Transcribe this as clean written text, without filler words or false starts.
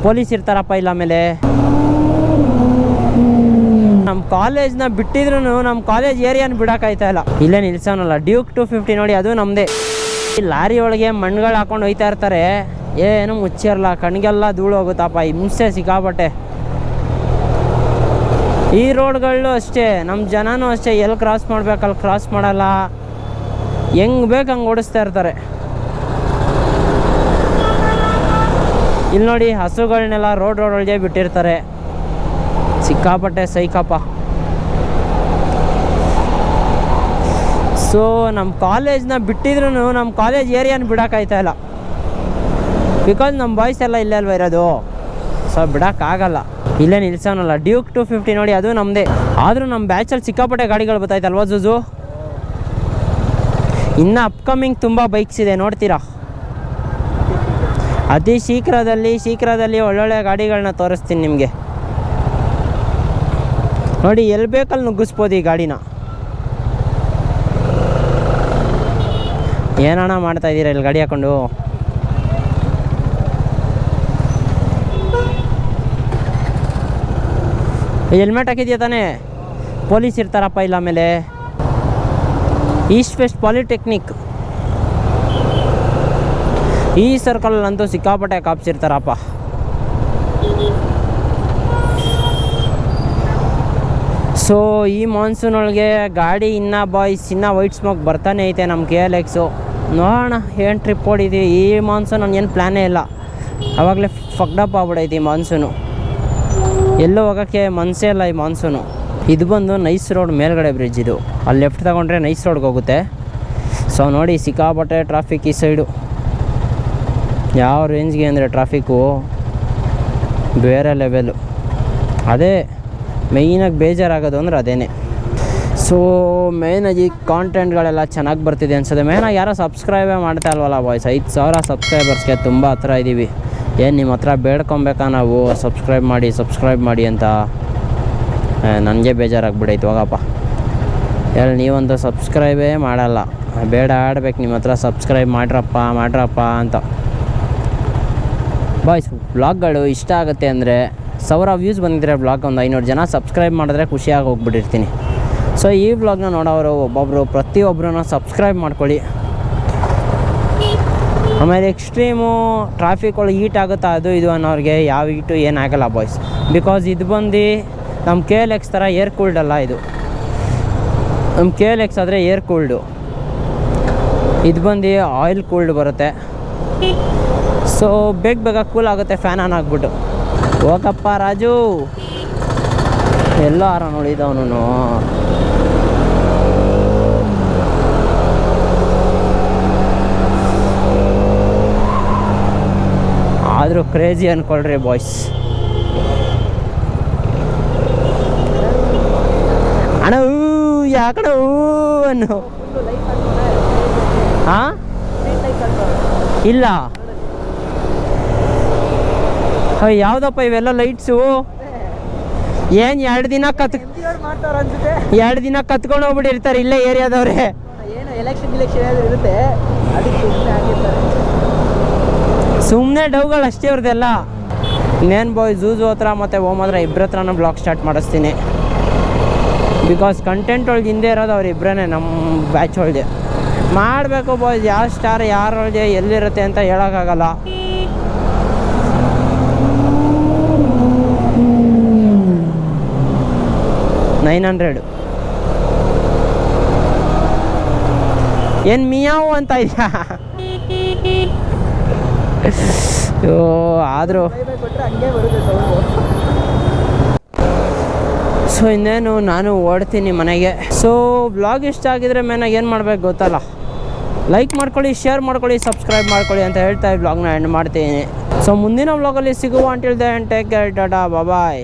Police ಇರ್ತಾರಪ್ಪ ಇಲ್ಲ ಆಮೇಲೆ ನಮ್ಮ ಕಾಲೇಜ್ನ ಬಿಟ್ಟಿದ್ರು ನಮ್ಮ ಕಾಲೇಜ್ ಏರಿಯಾನ ಬಿಡೋಕ್ಕಾಯ್ತಾ ಇಲ್ಲ. ಇಲ್ಲೇ ನಿಲ್ಸೋನಲ್ಲ ಡ್ಯೂಕ್ 250 ನೋಡಿ, ಅದು ನಮ್ಮದೇ. ಈ ಲಾರಿ ಒಳಗೆ ಮಣ್ಣುಗಳು ಹಾಕೊಂಡು ಹೋಯ್ತಾ ಇರ್ತಾರೆ, ಏನು ಮುಚ್ಚಿರಲ್ಲ, ಕಣ್ಗೆಲ್ಲ ಧೂಳು ಹೋಗುತ್ತಪ್ಪ, ಹಿಂಸೆ ಸಿಕ್ಕಾಪಟ್ಟೆ. ಈ ರೋಡ್ಗಳು ಅಷ್ಟೇ, ನಮ್ಮ ಜನನೂ ಅಷ್ಟೇ, ಎಲ್ಲಿ ಕ್ರಾಸ್ ಮಾಡ್ಬೇಕಲ್ಲಿ ಕ್ರಾಸ್ ಮಾಡಲ್ಲ, ಹೆಂಗೆ ಬೇಕು ಹಂಗೆ ಓಡಿಸ್ತಾ ಇರ್ತಾರೆ. ಇಲ್ಲಿ ನೋಡಿ ಹಸುಗಳನ್ನೆಲ್ಲ ರೋಡ್ ಒಳಗೆ ಬಿಟ್ಟಿರ್ತಾರೆ, ಸಿಕ್ಕಾಪಟ್ಟೆ ಸೈಕಪ್ಪ. ಸೊ ನಮ್ಮ ಕಾಲೇಜ್ನ ಬಿಟ್ಟಿದ್ರು ನಮ್ಮ ಕಾಲೇಜ್ ಏರಿಯಾನ ಬಿಡೋಕ್ಕಾಯ್ತಾ ಇಲ್ಲ, ಬಿಕಾಸ್ ನಮ್ಮ ಬಾಯ್ಸ್ ಎಲ್ಲ ಇಲ್ಲೇ ಅಲ್ವ ಇರೋದು, ಸೊ ಬಿಡೋಕ್ಕಾಗಲ್ಲ. ಇಲ್ಲೇ ನಿಲ್ಸೋನಲ್ಲ ಡ್ಯೂಕ್ 250 ನೋಡಿ, ಅದು ನಮ್ಮದೇ. ಆದರೂ ನಮ್ಮ ಬ್ಯಾಚಲ್ಲಿ ಸಿಕ್ಕಾಪಟ್ಟೆ ಗಾಡಿಗಳು ಬತ್ತಾಯ್ತಲ್ವ ಜೂಜು. ಇನ್ನು ಅಪ್ಕಮಿಂಗ್ ತುಂಬ ಬೈಕ್ಸ್ ಇದೆ, ನೋಡ್ತೀರಾ. ಅತಿ ಶೀಘ್ರದಲ್ಲಿ ಒಳ್ಳೊಳ್ಳೆ ಗಾಡಿಗಳನ್ನ ತೋರಿಸ್ತೀನಿ ನಿಮಗೆ. ನೋಡಿ ಎಲ್ಲಿ ಬೇಕಲ್ಲಿ ನುಗ್ಗಿಸ್ಬೋದು ಈ ಗಾಡಿನ. ಏನಣ್ಣ ಮಾಡ್ತಾಯಿದ್ದೀರಾ ಇಲ್ಲಿ ಗಾಡಿ ಹಾಕ್ಕೊಂಡು? ಹೆಲ್ಮೆಟ್ ಹಾಕಿದ್ಯಾ ತಾನೇ? ಪೊಲೀಸ್ ಇರ್ತಾರಪ್ಪ ಇಲ್ಲ ಆಮೇಲೆ. ಈಸ್ಟ್ ವೆಸ್ಟ್ ಪಾಲಿಟೆಕ್ನಿಕ್ ಈ ಸರ್ಕಲಲ್ಲಂತೂ ಸಿಕ್ಕಾಪಟ್ಟೆ ಕಾಪ್ಸ್ ಇರ್ತಾರಪ್ಪ. ಸೊ ಈ ಮಾನ್ಸೂನ್ ಒಳಗೆ ಗಾಡಿ ಇನ್ನೂ ಬಾಯ್ಸ್ ಇನ್ನೂ ವೈಟ್ ಸ್ಮೋಕ್ ಬರ್ತಾನೆ ಐತೆ ನಮ್ಮ KLX. ನೋಡೋಣ ಏನು ಟ್ರಿಪ್ ಹೊಡಿತೀವಿ ಈ ಮಾನ್ಸೂನ್. ನನಗೇನು ಪ್ಲ್ಯಾನೇ ಇಲ್ಲ, ಆವಾಗಲೇ ಫಕ್ಡಪ್ ಆಗ್ಬಿಡೈತಿ ಈ ಮಾನ್ಸೂನು. ಎಲ್ಲೂ ಹೋಗೋಕ್ಕೆ ಮನಸ್ಸೇ ಇಲ್ಲ ಈ ಮಾನ್ಸೂನು. ಇದು ಬಂದು ನೈಸ್ ರೋಡ್ ಮೇಲ್ಗಡೆ ಬ್ರಿಡ್ಜ್, ಇದು ಅಲ್ಲಿ ಲೆಫ್ಟ್ ತಗೊಂಡ್ರೆ ನೈಸ್ ರೋಡ್ಗೆ ಹೋಗುತ್ತೆ. ಸೊ ನೋಡಿ ಸಿಕ್ಕಾಪಟ್ಟೆ ಟ್ರಾಫಿಕ್ ಈ ಸೈಡು, ಯಾವ ರೇಂಜ್ಗೆ ಅಂದರೆ ಟ್ರಾಫಿಕ್ಕು ಬೇರೆ ಲೆವೆಲು. ಅದೇ ಮೇಯ್ನಾಗಿ ಬೇಜಾರಾಗೋದು ಅಂದ್ರೆ ಅದೇನೆ. ಸೊ ಮೇಯ್ನಾಗಿ ಕಾಂಟೆಂಟ್ಗಳೆಲ್ಲ ಚೆನ್ನಾಗಿ ಬರ್ತಿದೆ ಅನ್ಸೋದು. ಮೇಯ್ನಾಗಿ ಯಾರೋ ಸಬ್ಸ್ಕ್ರೈಬೇ ಮಾಡ್ತಾ ಇಲ್ವಲ್ಲ ಬಾಯ್ಸ್. 5000 ಸಬ್ಸ್ಕ್ರೈಬರ್ಸ್ಗೆ ತುಂಬ ಹತ್ರ ಇದ್ದೀವಿ. ಏನು ನಿಮ್ಮ ಹತ್ರ ಬೇಡ್ಕೊಬೇಕಾ ನಾವು ಸಬ್ಸ್ಕ್ರೈಬ್ ಮಾಡಿ ಅಂತ? ನನಗೆ ಬೇಜಾರಾಗ್ಬಿಡೈತೆ ಹೋಗಪ್ಪ. ಹೇಳಿ ನೀವಂತೂ ಸಬ್ಸ್ಕ್ರೈಬೇ ಮಾಡಲ್ಲ, ಬೇಡ ಆಡ್ಬೇಕು ನಿಮ್ಮ ಹತ್ರ ಸಬ್ಸ್ಕ್ರೈಬ್ ಮಾಡ್ರಪ್ಪ ಅಂತ. ಬಾಯ್ಸ್ ವ್ಲಾಗ್ಗಳು ಇಷ್ಟ ಆಗುತ್ತೆ ಅಂದರೆ 1000 ವ್ಯೂಸ್ ಬಂದಿದ್ರೆ ವ್ಲಾಗ್ ಒಂದು 500 ಜನ ಸಬ್ಸ್ಕ್ರೈಬ್ ಮಾಡಿದ್ರೆ ಖುಷಿಯಾಗಿ ಹೋಗ್ಬಿಟ್ಟಿರ್ತೀನಿ. ಸೊ ಈ ವ್ಲಾಗ್ನ ನೋಡೋರು ಪ್ರತಿಯೊಬ್ಬರೂ ಸಬ್ಸ್ಕ್ರೈಬ್ ಮಾಡ್ಕೊಳ್ಳಿ. ಆಮೇಲೆ ಎಕ್ಸ್ಟ್ರೀಮು ಟ್ರಾಫಿಕ್ ಒಳಗೆ ಹೀಟ್ ಆಗುತ್ತಾ ಅದು ಇದು ಅನ್ನೋರಿಗೆ ಯಾವ ಹೀಟು ಏನಾಗಲ್ಲ ಬಾಯ್ಸ್. ಬಿಕಾಸ್ ಇದು ಬಂದು ನಮ್ಮ KLX ಥರ ಏರ್ ಕೂಲ್ಡ್ ಅಲ್ಲ. ಇದು ನಮ್ಮ KLX ಆದರೆ ಏರ್ ಕೂಲ್ಡು, ಇದು ಬಂದು ಆಯಿಲ್ ಕೂಲ್ಡ್ ಬರುತ್ತೆ. ಸೊ ಬೇಗ ಕೂಲ್ ಆಗುತ್ತೆ ಫ್ಯಾನ್ ಆನ್ ಆಗಿಬಿಟ್ಟು. ಹೋಗಪ್ಪ ರಾಜು, ಎಲ್ಲೋ ಆರ ನೋಡಿದವನು. ಆದರೂ ಕ್ರೇಜಿ ಅಂದ್ಕೊಳ್ರಿ ಬಾಯ್ಸ್. ಅಣ್ಣ ಯಾಕಣ ಅನ್ನು ಹಾಂ ಇಲ್ಲ ಯಾವುದಪ್ಪ ಇವೆಲ್ಲ ಲೈಟ್ಸು? ಏನು 2 ದಿನ ಕತ್ಕೊಂಡು ಹೋಗ್ಬಿಟ್ಟಿರ್ತಾರೆ ಇಲ್ಲೇ ಏರಿಯಾದವ್ರೆ. ಏನು ಎಲೆಕ್ಷನ್ ಇರುತ್ತೆ, ಸುಮ್ಮನೆ ಡೌಗಳು ಅಷ್ಟೇ ಇವ್ರದ್ದೆಲ್ಲ. ಇನ್ನೇನು ಬಾಯ್ ಜೂಜು ಹತ್ರ ಮತ್ತು ಓಮ್ ಹತ್ರ ಇಬ್ಬರ ಹತ್ರನೂ ಬ್ಲಾಗ್ ಸ್ಟಾರ್ಟ್ ಮಾಡಿಸ್ತೀನಿ. ಬಿಕಾಸ್ ಕಂಟೆಂಟ್ ಒಳಗೆ ಹಿಂದೆ ಇರೋದು ಅವರಿಬ್ಬರೇ ನಮ್ಮ ಬ್ಯಾಚ್ ಒಳಗೆ. ಮಾಡಬೇಕು ಬಾಯ್ಸ್, ಯಾವ ಸ್ಟಾರ್ ಯಾರೊಳಗೆ ಎಲ್ಲಿರುತ್ತೆ ಅಂತ ಹೇಳೋಕ್ಕಾಗಲ್ಲ. $900 ಏನು ಮಿಯಾವು ಅಂತ ಇದೆಯಾ? ಆದರೂ ಸೊ ಇನ್ನೇನು ನಾನು ಓಡ್ತೀನಿ ಮನೆಗೆ. ಸೊ ವ್ಲಾಗ್ ಇಷ್ಟ ಆಗಿದ್ರೆ ಮೇನಾಗಿ ಏನು ಮಾಡ್ಬೇಕು ಗೊತ್ತಲ್ಲ, ಲೈಕ್ ಮಾಡ್ಕೊಳ್ಳಿ, ಶೇರ್ ಮಾಡ್ಕೊಳ್ಳಿ, ಸಬ್ಸ್ಕ್ರೈಬ್ ಮಾಡ್ಕೊಳ್ಳಿ ಅಂತ ಹೇಳ್ತಾ ಈ ವ್ಲಾಗ್ನ ಎಂಡ್ ಮಾಡ್ತೀನಿ. ಸೊ ಮುಂದಿನ ವ್ಲಾಗಲ್ಲಿ ಸಿಗುವ until then take care, tata, ಬಾಯ್.